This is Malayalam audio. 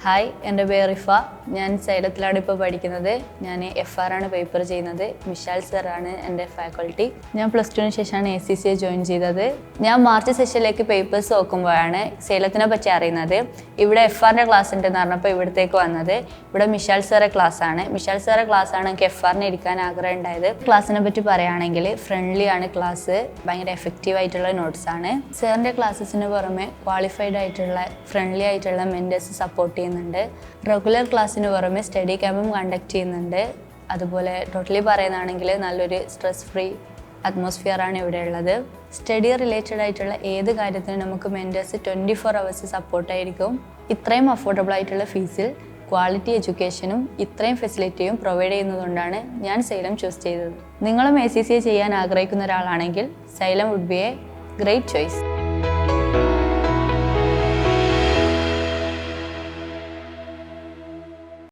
ഹായ്, എൻ്റെ പേര് റിഫ. ഞാൻ സൈലത്തിലാണ് ഇപ്പോൾ പഠിക്കുന്നത്. ഞാൻ FR ആണ് പേപ്പർ ചെയ്യുന്നത്. മിഷാൽ സാറാണ് എൻ്റെ ഫാക്കൾട്ടി. ഞാൻ +2 ശേഷമാണ് ACCA ജോയിൻ ചെയ്തത്. ഞാൻ മാർച്ച് സെഷനിലേക്ക് പേപ്പേഴ്സ് നോക്കുമ്പോഴാണ് സൈലത്തിനെ പറ്റി അറിയുന്നത്. ഇവിടെ FRൻ്റെ ക്ലാസ് ഉണ്ടെന്ന് പറഞ്ഞപ്പോൾ ഇവിടത്തേക്ക് വന്നത്. ഇവിടെ മിഷാൽ സാറെ ക്ലാസ്സാണ്. മിഷാൽ സാറെ ക്ലാസ്സാണ് എനിക്ക് FRന് ഇരിക്കാൻ ആഗ്രഹം ഉണ്ടായത്. ക്ലാസ്സിനെ പറ്റി പറയുകയാണെങ്കിൽ ഫ്രണ്ട്ലി ആണ് ക്ലാസ്, ഭയങ്കര എഫക്റ്റീവ് ആയിട്ടുള്ള നോട്ട്സാണ്. സാറിൻ്റെ ക്ലാസ്സസിന് പുറമെ ക്വാളിഫൈഡ് ആയിട്ടുള്ള ഫ്രണ്ട്ലി ആയിട്ടുള്ള മെൻറ്റേഴ്സ് സപ്പോർട്ട് ചെയ്യുന്നുണ്ട്. റെഗുലർ ക്ലാസ്സിന് പുറമെ സ്റ്റഡി ക്യാമ്പും കണ്ടക്ട് ചെയ്യുന്നുണ്ട്. അതുപോലെ ടോട്ടലി പറയുകയാണെങ്കിൽ നല്ലൊരു സ്ട്രെസ് ഫ്രീ അറ്റ്മോസ്ഫിയറാണ് ഇവിടെ ഉള്ളത്. സ്റ്റഡി റിലേറ്റഡ് ആയിട്ടുള്ള ഏത് കാര്യത്തിനും നമുക്ക് മെൻറ്റേഴ്സ് 24 hours സപ്പോർട്ടായിരിക്കും. ഇത്രയും അഫോർഡബിൾ ആയിട്ടുള്ള ഫീസിൽ ക്വാളിറ്റി എഡ്യൂക്കേഷനും ഇത്രയും ഫെസിലിറ്റിയും പ്രൊവൈഡ് ചെയ്യുന്നതുകൊണ്ടാണ് ഞാൻ സൈലം ചൂസ് ചെയ്തത്. നിങ്ങളും ACCA ചെയ്യാൻ ആഗ്രഹിക്കുന്ന ഒരാളാണെങ്കിൽ Xylem would be a great choice.